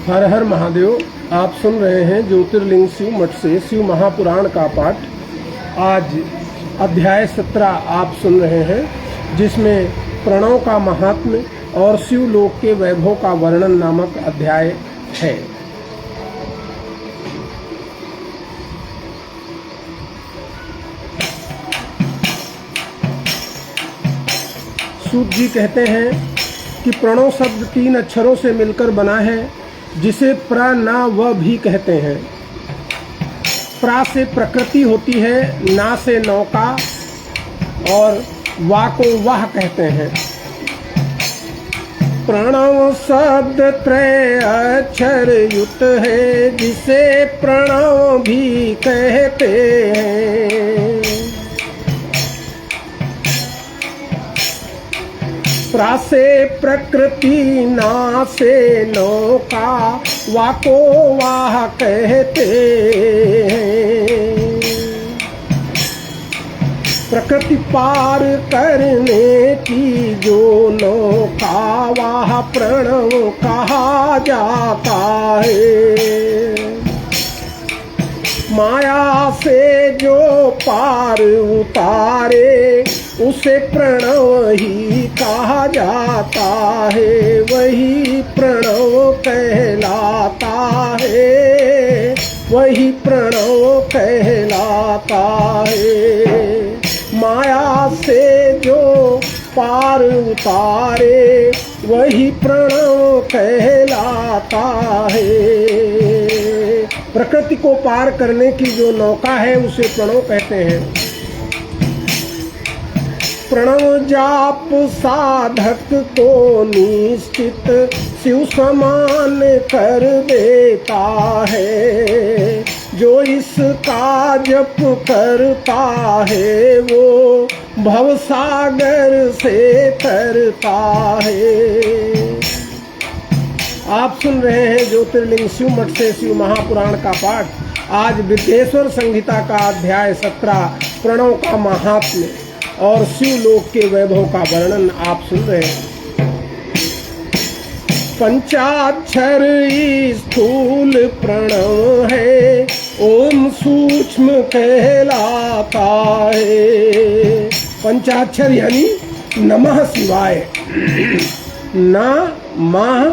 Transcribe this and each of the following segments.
हर हर महादेव। आप सुन रहे हैं ज्योतिर्लिंग शिव मठ से शिव महापुराण का पाठ। आज अध्याय 17 आप सुन रहे हैं, जिसमें प्रणव का महात्म्य और शिव लोक के वैभव का वर्णन नामक अध्याय है। सूत जी कहते हैं कि प्रणव शब्द 3 अक्षरों से मिलकर बना है, जिसे प्र न व भी कहते हैं। प्रा से प्रकृति होती है, ना से नौका और वा को वाह कहते हैं। प्रणव शब्द त्रय अक्षर युक्त है, जिसे प्रणव भी कहते हैं। प्रा से प्रकृति, ना से नौका, वा को वाह कहते हैं। प्रकृति पार करने की जो नौका, वाह प्रणव कहा जाता है। माया से जो पार उतारे, उसे प्रणव ही कहा जाता है। वही प्रणव कहलाता है, वही प्रणव कहलाता है। माया से जो पार उतारे, वही प्रणव कहलाता है। प्रकृति को पार करने की जो नौका है, उसे प्रणव कहते हैं। प्रणव जाप साधक को निश्चित शिव समान कर देता है। जो इसका जप करता है, वो भवसागर से तरता है। आप सुन रहे हैं ज्योतिर्लिंग शिव मठ से शिव महापुराण का पाठ। आज विद्येश्वर संहिता का अध्याय 17 प्रणव का महात्म्य और शिव लोक के वैभव का वर्णन आप सुन रहे हैं। पंचाक्षर स्थूल प्रणव है, ओम सूक्ष्म कहलाता है। पंचाक्षर यानी नमः शिवाय, नमः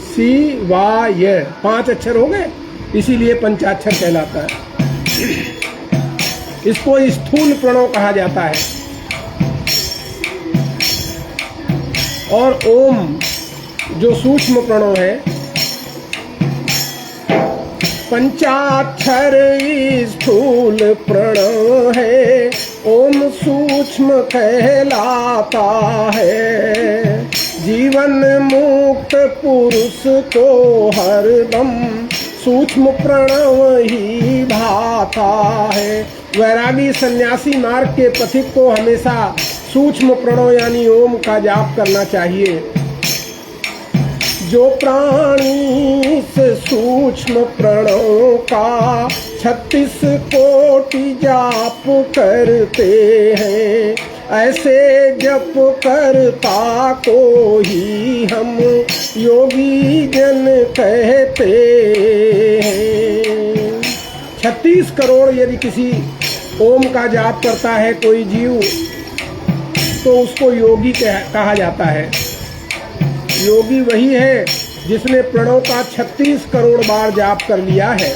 शिवाय 5 अक्षर हो गए, इसीलिए पंचाक्षर कहलाता है। इसको स्थूल प्रणव कहा जाता है। और ओम जो सूक्ष्म प्रणव है। पंचाक्षर स्थूल प्रणव है, ओम सूक्ष्म कहलाता है। जीवन मुक्त पुरुष को हरदम सूक्ष्म प्रणव ही भाता है। वैरागी सन्यासी मार्ग के पथिक को हमेशा सूक्ष्म प्रणव यानी ओम का जाप करना चाहिए। जो प्राणी से सूक्ष्म प्रणव का 36 कोटि जाप करते हैं, ऐसे जप करता को ही हम योगी जन कहते हैं। 36 करोड़ यदि किसी ओम का जाप करता है कोई जीव, तो उसको योगी कहा जाता है। योगी वही है जिसने प्रणव का 36 करोड़ बार जाप कर लिया है।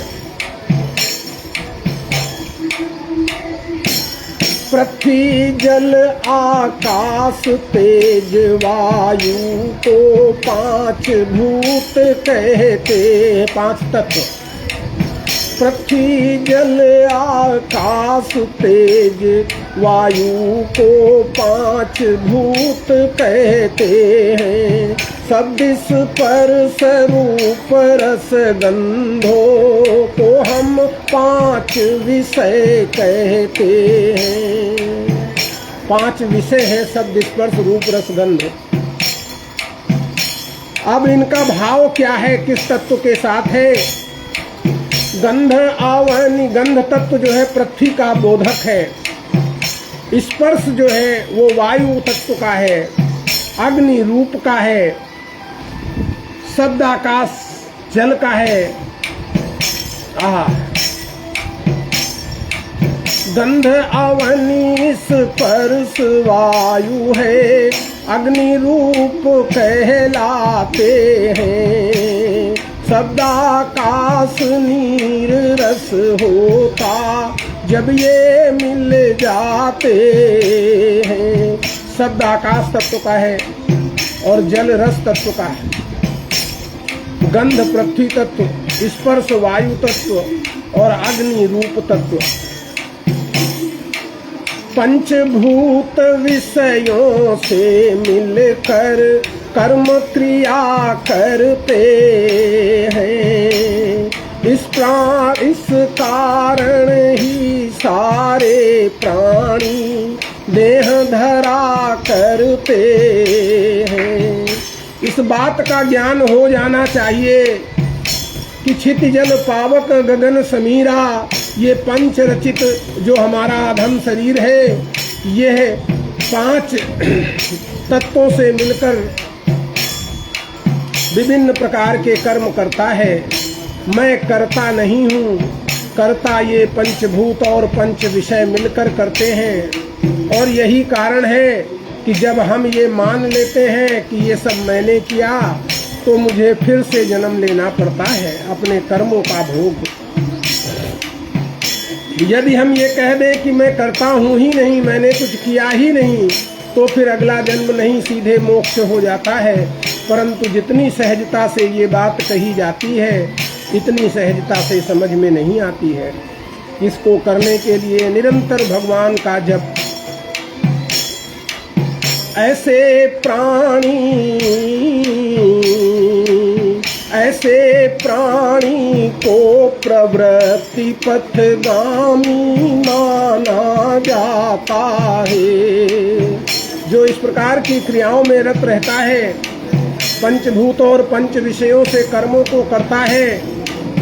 पृथ्वी जल आकाश तेज वायु को 5 भूत कहते, 5 तत्व। पृथ्वी जल आकाश तेज वायु को 5 भूत कहते हैं। शब्दिस पर स्वरूप रस गंधों को हम 5 विषय कहते हैं। 5 विषय है शब्द स्पर्श रूप रस गंध। अब इनका भाव क्या है, किस तत्व के साथ है? गंध आवनी, गंध तत्व जो है पृथ्वी का बोधक है। स्पर्श जो है वो वायु तत्व का है, अग्नि रूप का है। शब्द आकाश जल का है। गंध अवनी स्पर्श वायु है, अग्नि रूप कहलाते हैं। शब्दाकाश नीर रस होता, जब ये मिल जाते हैं। शब्द आकाश तत्व का है और जल रस तत्व का है। गंध पृथ्वी तत्व, स्पर्श वायु तत्व और अग्नि रूप तत्व। पंचभूत विषयों से मिलकर कर्म क्रिया करते हैं। इस कारण ही सारे प्राणी देह धरा करते हैं। इस बात का ज्ञान हो जाना चाहिए कि छित जल पावक गगन समीरा, ये पंच रचित जो हमारा अधम शरीर है, यह 5 तत्वों से मिलकर विभिन्न प्रकार के कर्म करता है। मैं करता नहीं हूँ, कर्ता ये पंचभूत और पंच विषय मिलकर करते हैं। और यही कारण है कि जब हम ये मान लेते हैं कि ये सब मैंने किया, तो मुझे फिर से जन्म लेना पड़ता है अपने कर्मों का भोग। यदि हम ये कह दें कि मैं करता हूँ ही नहीं, मैंने कुछ किया ही नहीं, तो फिर अगला जन्म नहीं, सीधे मोक्ष हो जाता है। परंतु जितनी सहजता से ये बात कही जाती है, इतनी सहजता से समझ में नहीं आती है। इसको करने के लिए निरंतर भगवान का जप। ऐसे प्राणी को प्रवृत्ति पथगामी माना जाता है। जो इस प्रकार की क्रियाओं में रत रहता है, पंचभूत और पंच विषयों से कर्मों को करता है,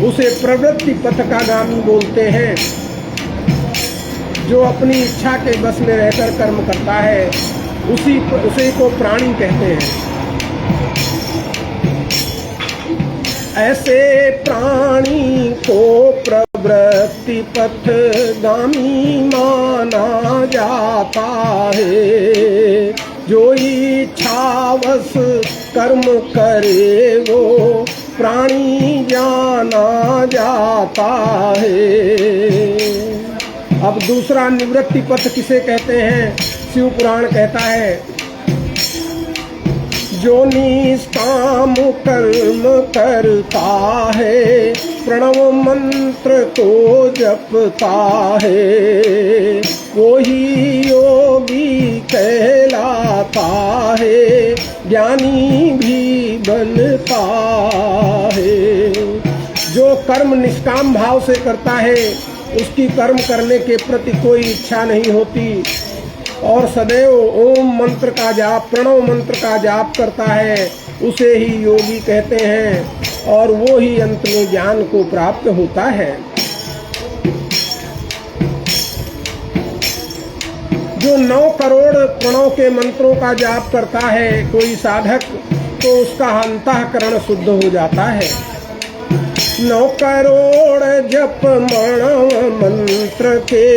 उसे प्रवृत्ति पथ का गामी बोलते हैं। जो अपनी इच्छा के बस में रहकर कर्म करता है, उसी को प्राणी कहते हैं। ऐसे प्राणी को प्रवृत्ति पथ गामी माना जाता है। जो इच्छावश कर्म करे वो प्राणी जाना जाता है। अब दूसरा निवृत्ति पथ किसे कहते हैं? शिव पुराण कहता है, जो निष्काम कर्म करता है, प्रणव मंत्र को जपता है, वो ही योगी कहलाता है, ज्ञानी भी बनता है। जो कर्म निष्काम भाव से करता है, उसकी कर्म करने के प्रति कोई इच्छा नहीं होती और सदैव ओम मंत्र का जाप, प्रणव मंत्र का जाप करता है, उसे ही योगी कहते हैं और वो ही अंत में ज्ञान को प्राप्त होता है। जो 9 करोड़ प्रणव के मंत्रों का जाप करता है कोई साधक, तो उसका अंतःकरण शुद्ध हो जाता है। 9 करोड़ जप प्रणव मंत्र के,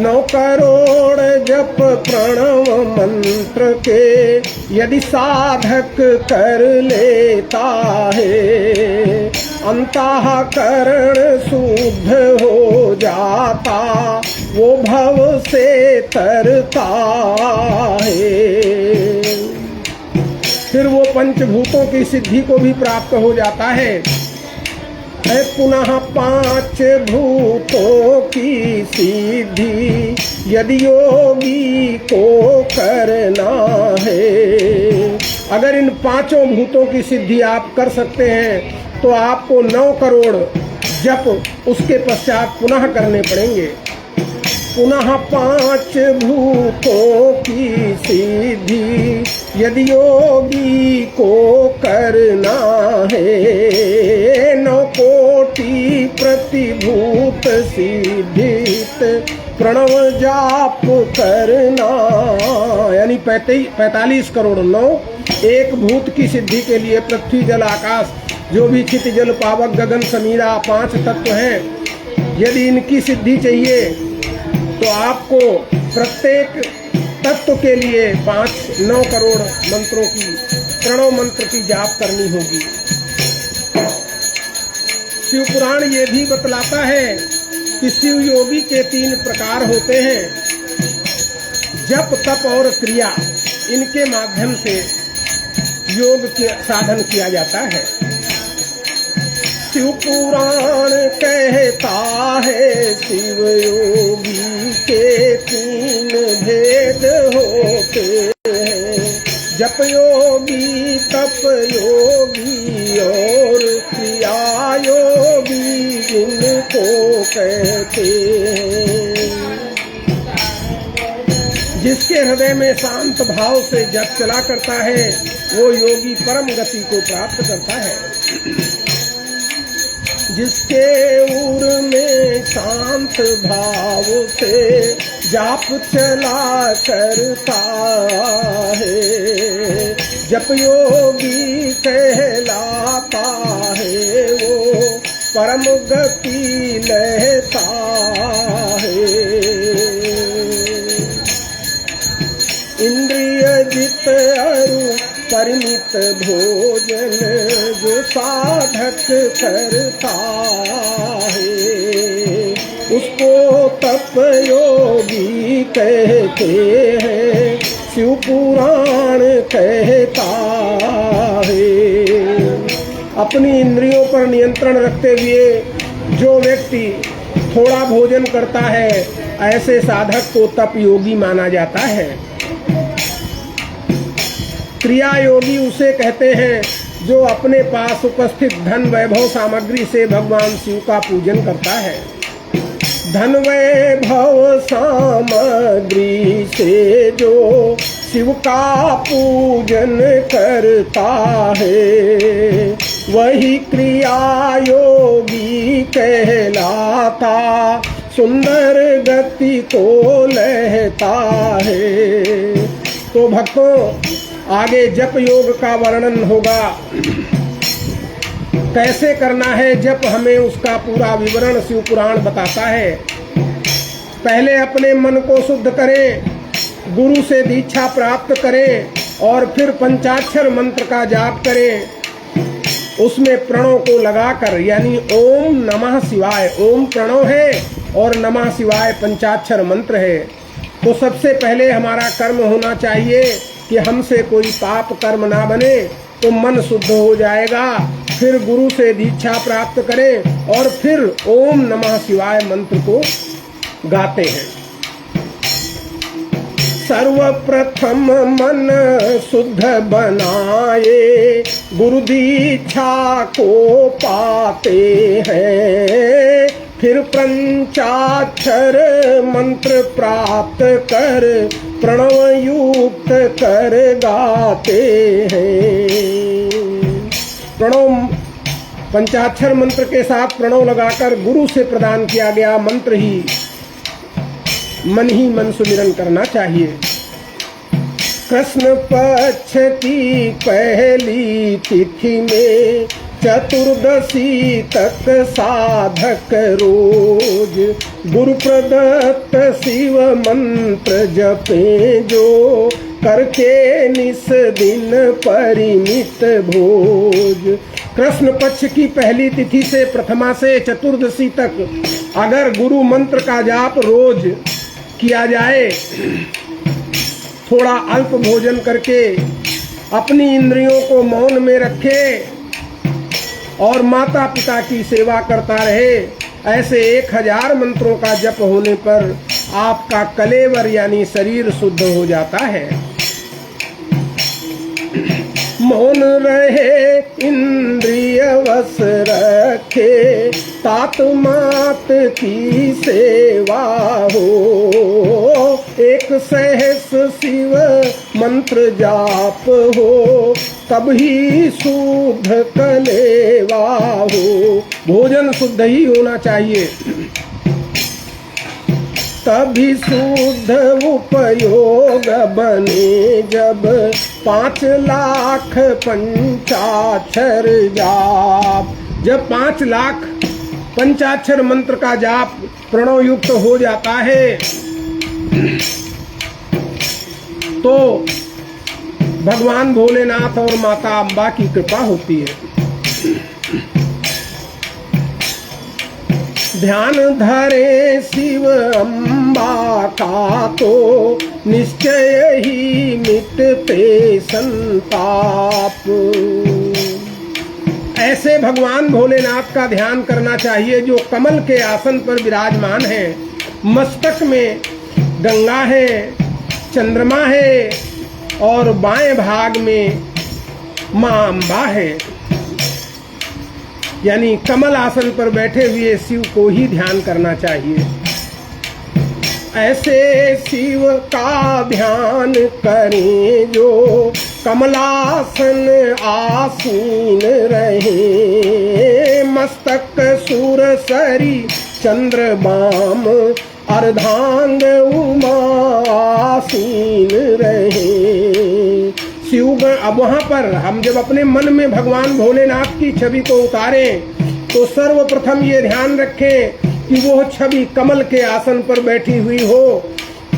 9 करोड़ जप प्रणव मंत्र के, यदि साधक कर लेता है, अंतःकरण शुद्ध हो जाता, वो भव से तरता है। फिर वो पंचभूतों की सिद्धि को भी प्राप्त हो जाता है। पुनः 5 भूतों की सिद्धि यदि योगी को करना है। अगर इन 5 भूतों की सिद्धि आप कर सकते हैं, तो आपको 9 करोड़ जप उसके पश्चात पुनः करने पड़ेंगे। पुनः 5 भूतों की सिद्धि यदि योगी को करना है, 9 कोटि प्रतिभूत सिद्धित प्रणव जाप करना, यानी 45 करोड़ 9 एक भूत की सिद्धि के लिए पृथ्वी जल आकाश जो भी चित जल पावक गगन समीरा 5 तत्व हैं, यदि इनकी सिद्धि चाहिए तो आपको प्रत्येक तत्व के लिए 9 करोड़ मंत्रों की, प्रणव मंत्र की जाप करनी होगी। शिव पुराण ये भी बतलाता है कि शिव योगी के 3 प्रकार होते हैं। जप, तप और क्रिया, इनके माध्यम से योग के साधन किया जाता है। शिव पुराण कहता है शिव योगी के 3 भेद होते हैं, जप योगी, तप योगी और क्रिया योगी जिनको कहते हैं। जिसके हृदय में शांत भाव से जप चला करता है वो योगी परम गति को प्राप्त करता है। जिसके उर में शांत भाव से जाप चला करता है, जप योगी कहलाता है, वो परम गति लेता है। इंद्रिय जित अरु परिमित भोजन जो साधक करता है, उसको तप योगी कहते हैं, शिव पुराण कहता है। अपनी इंद्रियों पर नियंत्रण रखते हुए जो व्यक्ति थोड़ा भोजन करता है, ऐसे साधक को तप योगी माना जाता है। क्रिया योगी उसे कहते हैं जो अपने पास उपस्थित धन वैभव सामग्री से भगवान शिव का पूजन करता है। धन वैभव सामग्री से जो शिव का पूजन करता है, वही क्रिया योगी कहलाता, सुंदर गति को लेता है। तो भक्तों, आगे जप योग का वर्णन होगा। कैसे करना है जप, हमें उसका पूरा विवरण शिव पुराण बताता है। पहले अपने मन को शुद्ध करें, गुरु से दीक्षा प्राप्त करें और फिर पंचाक्षर मंत्र का जाप करें। उसमें प्रणव को लगाकर, यानी ओम नमः शिवाय, ओम प्रणव है और नमः शिवाय पंचाक्षर मंत्र है। तो सबसे पहले हमारा कर्म होना चाहिए कि हमसे कोई पाप कर्म ना बने, तो मन शुद्ध हो जाएगा। फिर गुरु से दीक्षा प्राप्त करें और फिर ओम नमः शिवाय मंत्र को गाते हैं। सर्वप्रथम मन शुद्ध बनाए, गुरु दीक्षा को पाते हैं, फिर पंचाक्षर मंत्र प्राप्त कर प्रणव युक्त कर गाते हैं। प्रणव पंचाक्षर मंत्र के साथ प्रणव लगाकर गुरु से प्रदान किया गया मंत्र ही मन सुमिरन करना चाहिए। कृष्ण पक्ष की पहली तिथि में चतुर्दशी तक साधक रोज गुरु प्रदत्त शिव मंत्र जपे, जो करके निस दिन परिमित भोज। कृष्ण पक्ष की पहली तिथि से प्रथमा से चतुर्दशी तक अगर गुरु मंत्र का जाप रोज किया जाए, थोड़ा अल्प भोजन करके अपनी इंद्रियों को मौन में रखे और माता पिता की सेवा करता रहे, ऐसे 1000 मंत्रों का जप होने पर आपका कलेवर यानी शरीर शुद्ध हो जाता है। मौन रहे इंद्रिय वश रखे, तात मात की सेवा हो, एक सहस शिव मंत्र जाप हो, तब ही शुद्ध कलेवा हो। भोजन शुद्ध ही होना चाहिए, तभी शुद्ध उपयोग बने, जब 5 लाख पंचाक्षर जाप। जब 5 लाख पंचाक्षर मंत्र का जाप प्रणव युक्त हो जाता है तो भगवान भोलेनाथ और माता अम्बा की कृपा होती है। ध्यान धरे शिव अम्बा का तो निश्चय ही मिटते संताप। ऐसे भगवान भोलेनाथ का ध्यान करना चाहिए जो कमल के आसन पर विराजमान है। मस्तक में गंगा है, चंद्रमा है और बाएं भाग में मां अम्बा है। यानी कमल आसन पर बैठे हुए शिव को ही ध्यान करना चाहिए। ऐसे शिव का ध्यान करें जो कमलासन आसीन रहे। मस्तक सूर सरी चंद्र बाम अर्धांग उमा आसीन रहे। शिवगण, अब वहां पर हम जब अपने मन में भगवान भोलेनाथ की छवि को उतारें तो सर्वप्रथम ये ध्यान रखें कि वो छवि कमल के आसन पर बैठी हुई हो।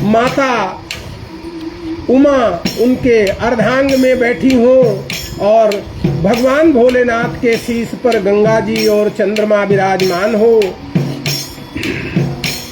माता उमा उनके अर्धांग में बैठी हो और भगवान भोलेनाथ के शीश पर गंगा जी और चंद्रमा विराजमान हो।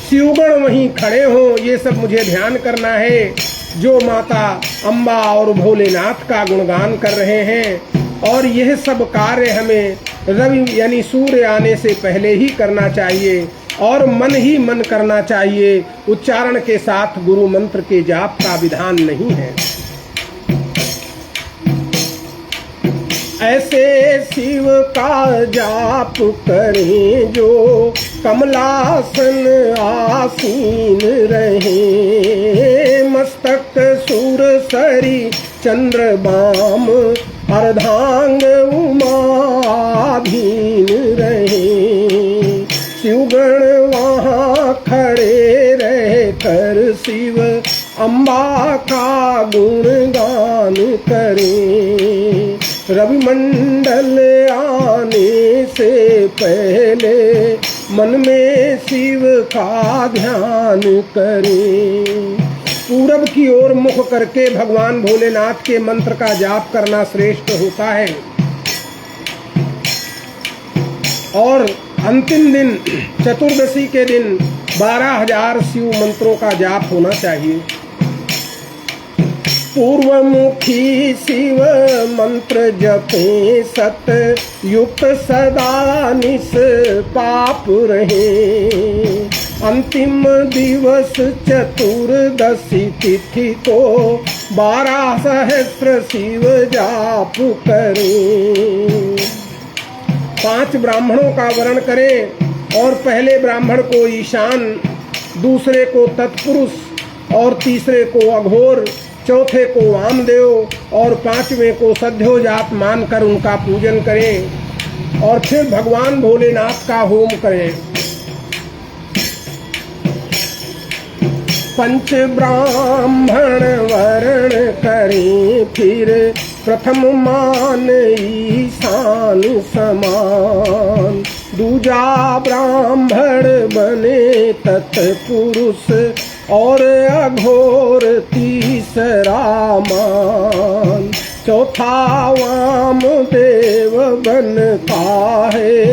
शिवगण वहीं खड़े हो। ये सब मुझे ध्यान करना है जो माता अम्बा और भोलेनाथ का गुणगान कर रहे हैं। और यह सब कार्य हमें रवि यानी सूर्य आने से पहले ही करना चाहिए और मन ही मन करना चाहिए। उच्चारण के साथ गुरु मंत्र के जाप का विधान नहीं है। ऐसे शिव का जाप करें जो कमलासन आसीन रहे। मस्तक सूर सरी चंद्र बाम अर्धांग उमाधीन रहे। शिवगण वहाँ खड़े रह कर शिव अम्बा का गुणगान करें। रवि मंडल आने से पहले मन में शिव का ध्यान करें। पूरब की ओर मुख करके भगवान भोलेनाथ के मंत्र का जाप करना श्रेष्ठ होता है। और अंतिम दिन चतुर्दशी के दिन 12,000 शिव मंत्रों का जाप होना चाहिए। पूर्वमुखी शिव मंत्र जपे सत युक्त सदा निष्पाप रहे। अंतिम दिवस चतुर्दशी तिथि को 12 सहस्र शिव जाप करें। 5 ब्राह्मणों का वर्ण करें और पहले ब्राह्मण को ईशान, दूसरे को तत्पुरुष और तीसरे को अघोर, चौथे को वामदेव और 5वें को सद्योजात मानकर उनका पूजन करें और फिर भगवान भोलेनाथ का होम करें। 5 ब्राह्मण वर्ण करें फिर प्रथम मान ईशान समान। दूजा ब्राह्मण बने तत्पुरुष और अघोर तीसरा मान। चौथा वाम देव बनता है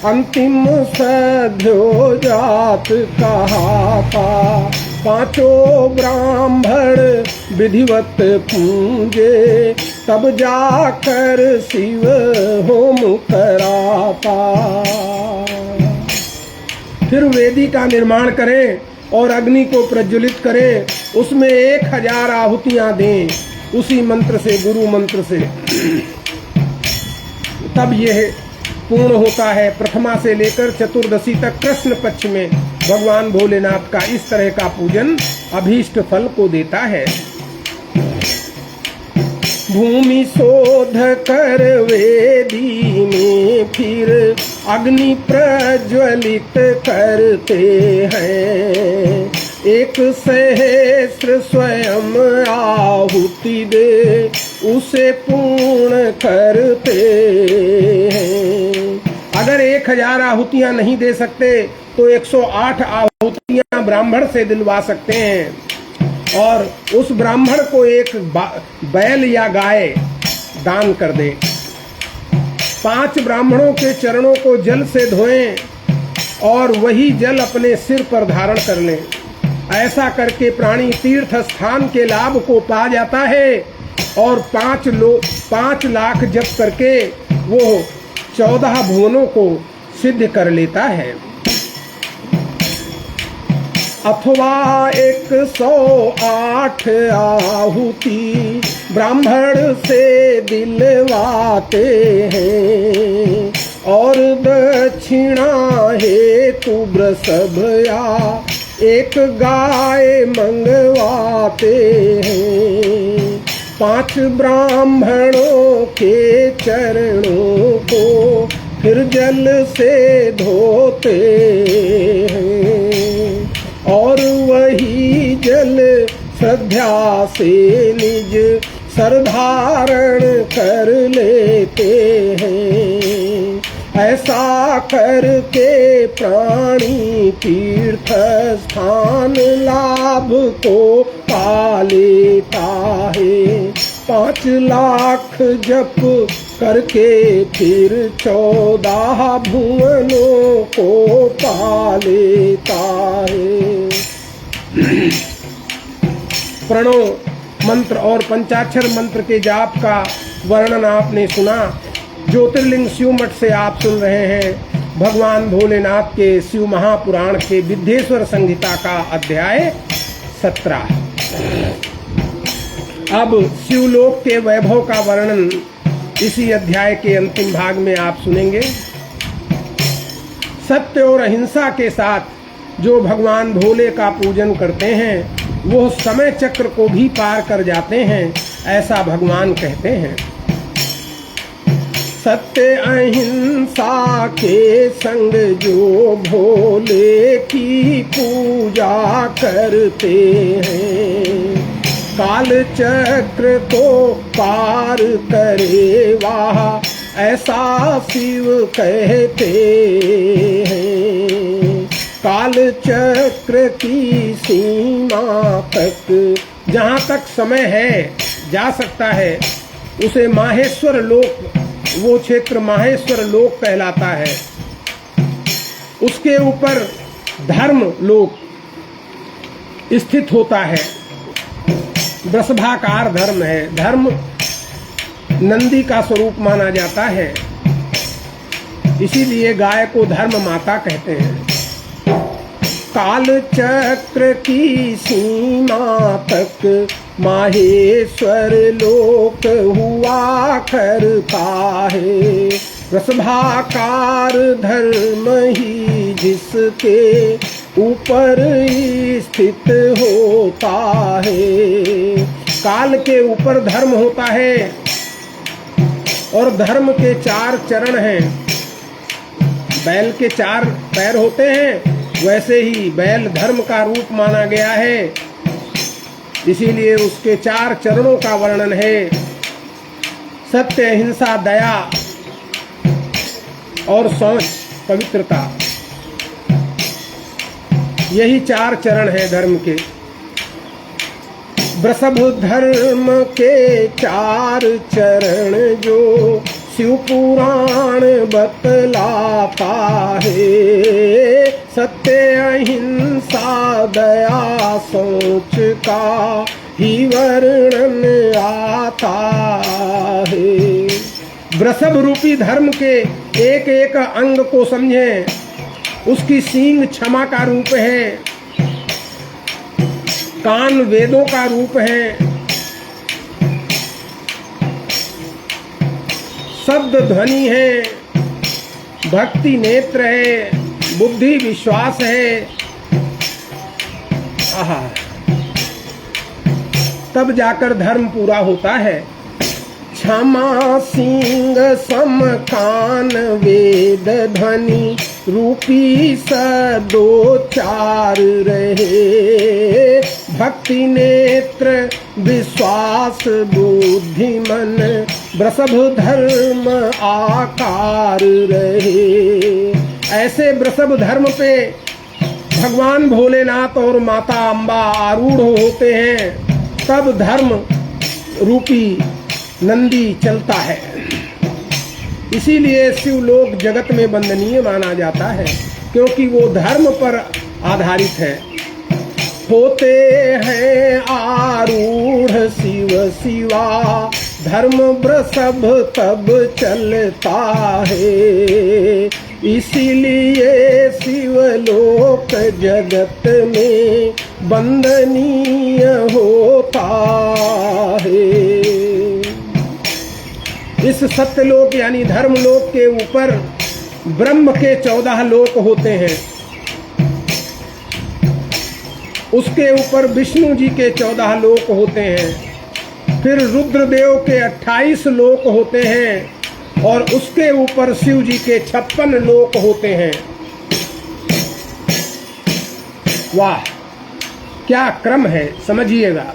अंतिम सद्योजात कहाता। 5 ब्राह्मण विधिवत पूजे तब जाकर शिव होम कराता। फिर वेदी का निर्माण करें और अग्नि को प्रज्वलित करें, उसमें 1000 आहुतियां दें उसी मंत्र से, गुरु मंत्र से। तब यह पूर्ण होता है। प्रथमा से लेकर चतुर्दशी तक कृष्ण पक्ष में भगवान भोलेनाथ का इस तरह का पूजन अभीष्ट फल को देता है। भूमि शोध कर वेदी में फिर अग्नि प्रज्वलित करते हैं। एक सहस्र स्वयं आहुति दे उसे पूर्ण करते हैं। अगर 1000 आहुतियां नहीं दे सकते तो 108 आहुतियां ब्राह्मण से दिलवा सकते हैं और उस ब्राह्मण को एक बैल या गाय दान कर दे। 5 ब्राह्मणों के चरणों को जल से धोएं और वही जल अपने सिर पर धारण कर लें। ऐसा करके प्राणी तीर्थ स्थान के लाभ को पा जाता है और 5 लाख जप करके वो 14 भुवनों को सिद्ध कर लेता है। अथवा 108 आहुति ब्राह्मण से दिलवाते हैं और दक्षिणा हेतु वृषभया एक गाय मंगवाते हैं। 5 ब्राह्मणों के चरणों को फिर जल से धोते हैं और वही जल श्रद्धा से निज सरधारण कर लेते हैं। ऐसा करके प्राणी तीर्थ स्थान लाभ को पा लेता है। 5 लाख जप करके फिर 14 भुवनों को पा लेता है। प्रणव मंत्र और पंचाक्षर मंत्र के जाप का वर्णन आपने सुना। ज्योतिर्लिंग शिव मठ से आप सुन रहे हैं भगवान भोलेनाथ के शिव महापुराण के विद्येश्वर संहिता का अध्याय 17। अब शिवलोक के वैभव का वर्णन इसी अध्याय के अंतिम भाग में आप सुनेंगे। सत्य और अहिंसा के साथ जो भगवान भोले का पूजन करते हैं वो समय चक्र को भी पार कर जाते हैं, ऐसा भगवान कहते हैं। सत्य अहिंसा के संग जो भोले की पूजा करते हैं, काल चक्र को पार करे वाह ऐसा शिव कहते हैं। काल चक्र की सीमा तक जहाँ तक समय है जा सकता है उसे माहेश्वर लोक, वो क्षेत्र माहेश्वर लोक कहलाता है। उसके ऊपर धर्म लोक स्थित होता है। वृषभाकार धर्म है। धर्म नंदी का स्वरूप माना जाता है, इसीलिए गाय को धर्म माता कहते हैं। काल चक्र की सीमा तक माहेश्वर लोक हुआ करता है। वृषभाकार धर्म ही जिसके ऊपर स्थित होता है। काल के ऊपर धर्म होता है और धर्म के 4 चरण हैं। बैल के 4 पैर होते हैं, वैसे ही बैल धर्म का रूप माना गया है, इसीलिए उसके 4 चरणों का वर्णन है। सत्य, अहिंसा, दया और शौच, पवित्रता, यही 4 चरण है धर्म के। वृषभ धर्म के 4 चरण जो शिव पुराण बतलाता है। सत्य, अहिंसा, दया, शौच का ही वर्णन आता है। वृषभ रूपी धर्म के एक एक अंग को समझें। उसकी सींग क्षमा का रूप है, कान वेदों का रूप है, शब्द ध्वनि है, भक्ति नेत्र है, बुद्धि विश्वास है। आहा, तब जाकर धर्म पूरा होता है। क्षमा, सींग, सम, कान, वेद, ध्वनि, रूपी सदोचार रहे। भक्ति नेत्र विश्वास बुद्धि मन वृषभ धर्म आकार रहे। ऐसे वृषभ धर्म पे भगवान भोलेनाथ और माता अम्बा आरूढ़ होते हैं, तब धर्म रूपी नंदी चलता है। इसीलिए शिवलोक जगत में वंदनीय माना जाता है, क्योंकि वो धर्म पर आधारित है। होते हैं आरूढ़ शिव शिवा, धर्म वृषभ तब चलता है। इसीलिए शिवलोक जगत में वंदनीय होता है। इस सत्यलोक यानी धर्मलोक के ऊपर ब्रह्म के 14 लोक होते हैं, उसके ऊपर विष्णु जी के 14 लोक होते हैं, फिर रुद्रदेव के 28 लोक होते हैं और उसके ऊपर शिव जी के 56 लोक होते हैं। वाह, क्या क्रम है, समझिएगा।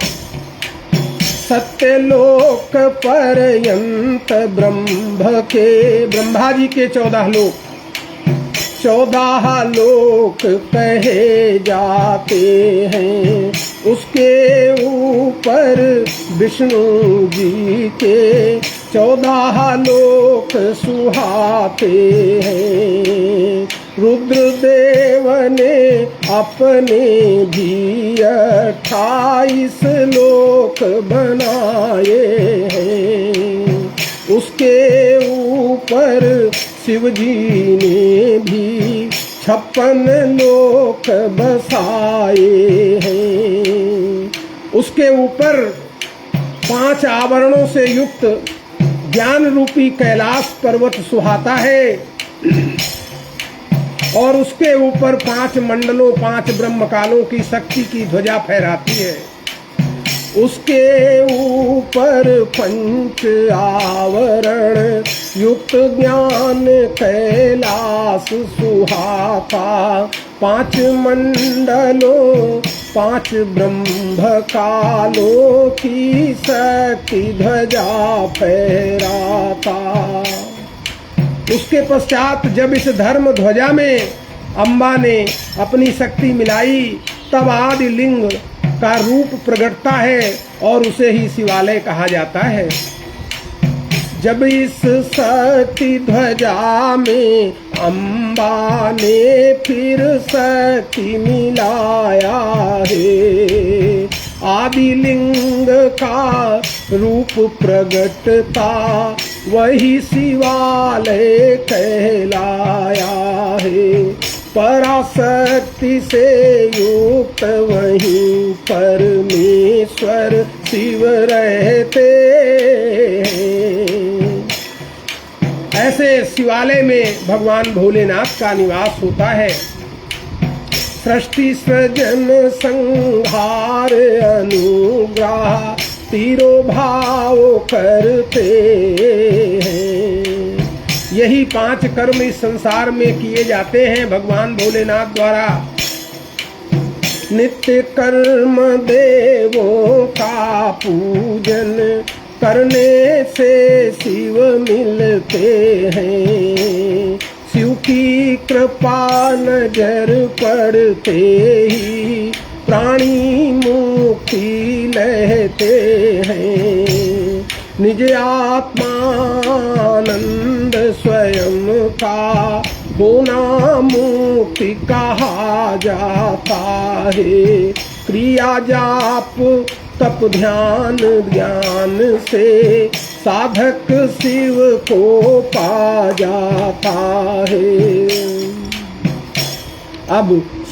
सत्यलोक पर्यंत ब्रह्मा जी के 14 लोक, 14 लोक कहे जाते हैं। उसके ऊपर विष्णु जी के 14 लोक सुहाते हैं। रुद्रदेव ने अपने भी 28 लोक बनाए हैं। उसके ऊपर शिव जी ने भी 56 लोक बसाए हैं। उसके ऊपर 5 आवरणों से युक्त ज्ञान रूपी कैलाश पर्वत सुहाता है और उसके ऊपर 5 मंडलों 5 ब्रह्मकालों की शक्ति की ध्वजा फहराती है। उसके ऊपर 5 आवरण युक्त ज्ञान कैलाश सुहाता। 5 मंडलों 5 ब्रह्मकालों की शक्ति ध्वजा फहराता। उसके पश्चात जब इस धर्म ध्वजा में अम्बा ने अपनी शक्ति मिलाई, तब आदि लिंग का रूप प्रगटता है और उसे ही शिवालय कहा जाता है। जब इस शक्ति ध्वजा में अम्बा ने फिर शक्ति मिलाया है, आदि लिंग का रूप प्रगटता वही शिवालय कहलाया है। पराशक्ति से युक्त वहीं परमेश्वर शिव रहते हैं। ऐसे शिवालय में भगवान भोलेनाथ का निवास होता है। सृष्टि सृजन संहार अनुग्रह तीरों भाव करते हैं। यही 5 कर्म इस संसार में किए जाते हैं भगवान भोलेनाथ द्वारा। नित्य कर्म देवों का पूजन करने से शिव मिलते हैं। शिव की कृपा नजर पड़ते ही प्राणी मुक्ति लेते हैं। निज आत्मानंद स्वयं का होना मुक्ति कहा जाता है। क्रिया जाप तप ध्यान ज्ञान से साधक शिव को पा जाता है। अब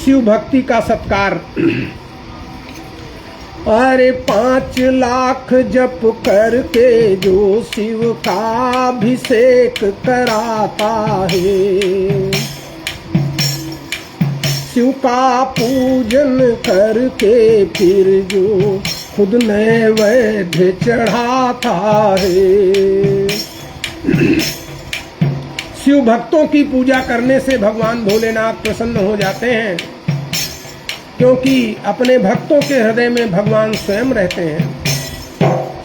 शिव भक्ति का सत्कार। अरे 5 लाख जप करके जो शिव का अभिषेक कराता है, शिव का पूजन करके फिर जो खुद नैवेद्य चढ़ाता है। शिव भक्तों की पूजा करने से भगवान भोलेनाथ प्रसन्न हो जाते हैं, क्योंकि अपने भक्तों के हृदय में भगवान स्वयं रहते हैं।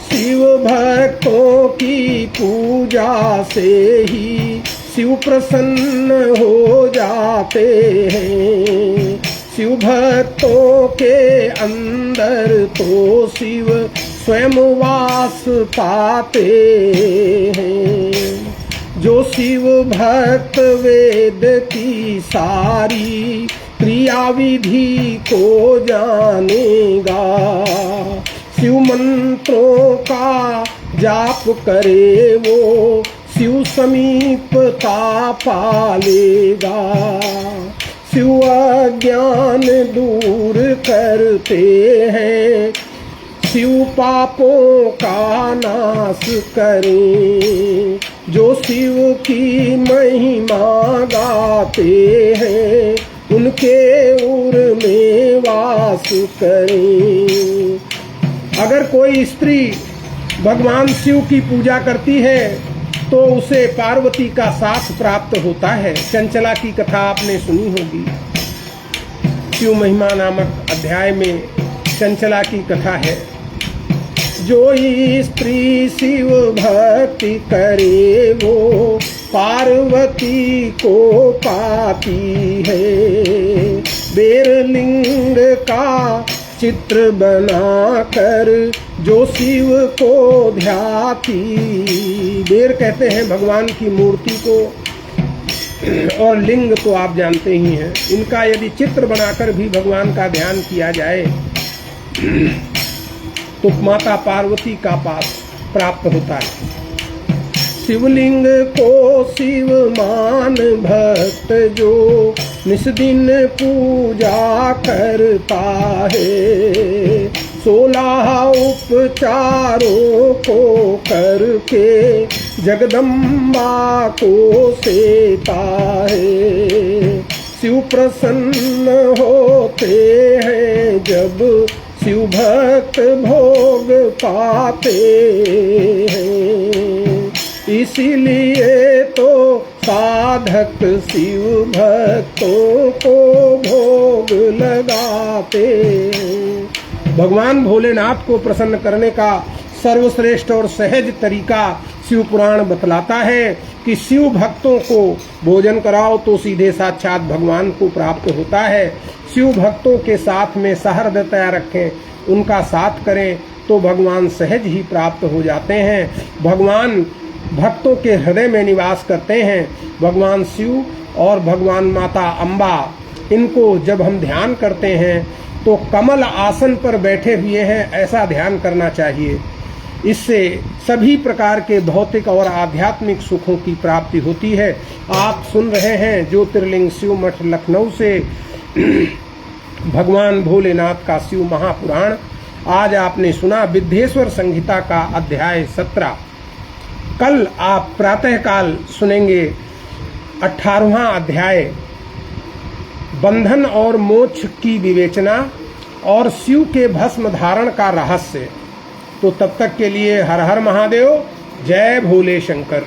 शिव भक्तों की पूजा से ही शिव प्रसन्न हो जाते हैं। शिव भक्तों के अंदर तो शिव स्वयं वास पाते हैं। जो शिव भक्त वेद की सारी क्रिया विधि को जानेगा, शिव मंत्रों का जाप करे वो शिव समीपता पालेगा। शिव अज्ञान दूर करते हैं, शिव पापों का नाश करें। जो शिव की महिमा गाते हैं, उनके उर में वास करें। अगर कोई स्त्री भगवान शिव की पूजा करती है तो उसे पार्वती का साथ प्राप्त होता है। चंचला की कथा आपने सुनी होगी। शिव महिमा नामक अध्याय में चंचला की कथा है। जो स्त्री शिव भक्ति करे वो पार्वती को पाती है। बेरलिंग का चित्र बनाकर जो शिव को ध्याती, बेर कहते हैं भगवान की मूर्ति को, और लिंग तो आप जानते ही हैं। इनका यदि चित्र बनाकर भी भगवान का ध्यान किया जाए तो माता पार्वती का पास प्राप्त होता है। शिवलिंग को शिव मान भक्त जो निस्दिन पूजा करता है। 16 उपचारों को करके जगदम्बा को सेता है। शिव प्रसन्न होते हैं जब शिव भक्त भोग पाते हैं। इसीलिए तो साधक शिव भक्तों को भोग लगाते हैं। भगवान भोलेनाथ को प्रसन्न करने का सर्वश्रेष्ठ और सहज तरीका शिव पुराण बतलाता है कि शिव भक्तों को भोजन कराओ तो सीधे साक्षात भगवान को प्राप्त होता है। शिव भक्तों के साथ में सहृदयता रखें, उनका साथ करें तो भगवान सहज ही प्राप्त हो जाते हैं। भगवान भक्तों के हृदय में निवास करते हैं। भगवान शिव और भगवान माता अम्बा, इनको जब हम ध्यान करते हैं तो कमल आसन पर बैठे हुए हैं ऐसा ध्यान करना चाहिए। इससे सभी प्रकार के भौतिक और आध्यात्मिक सुखों की प्राप्ति होती है। आप सुन रहे हैं ज्योतिर्लिंग शिव मठ लखनऊ से भगवान भोलेनाथ का शिव महापुराण। आज आपने सुना विद्येश्वर संहिता का अध्याय 17। कल आप प्रातःकाल सुनेंगे 18वां अध्याय, बंधन और मोक्ष की विवेचना और शिव के भस्म धारण का रहस्य। तो तब तक के लिए हर हर महादेव, जय भोले शंकर।